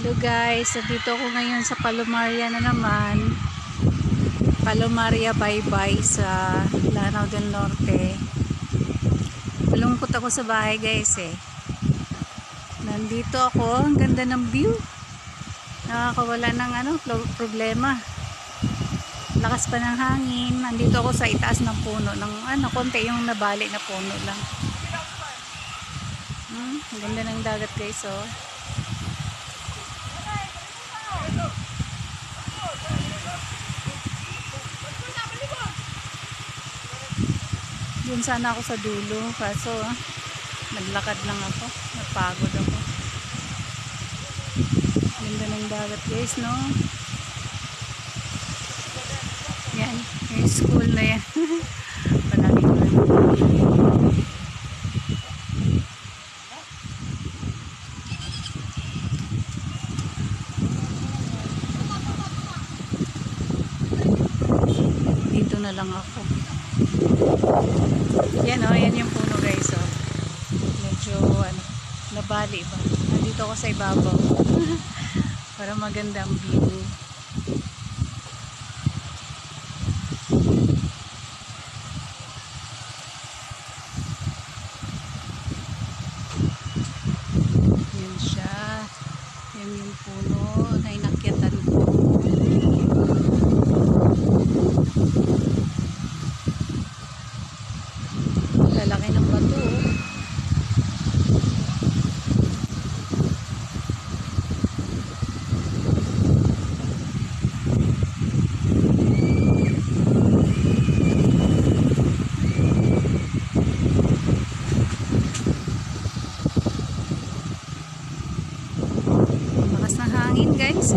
Hello guys, dito ako ngayon sa Palomaria na naman. Palomaria bye-bye sa Lanao del Norte. Malungkot ako sa bahay guys eh. Nandito ako, ang ganda ng view. Nakakawala ng problema. Lakas pa ng hangin. Nandito ako sa itaas ng puno ng konti yung nabali na puno lang. Ang ganda ng dagat guys oh. Doon sana ako sa dulo kaso naglakad lang ako, napagod ako. Ganda ng dagat guys no. Yan, yung school na yan. Palagi ko lang. Dito na lang ako. Yan o, yan yung puno guys o. Medyo nabali ba. Nandito ako sa ibabaw. Para magandang view. Yan siya. Yan yung puno na inakyatan ko. Lalaki ng bato. Lakas ng hangin guys.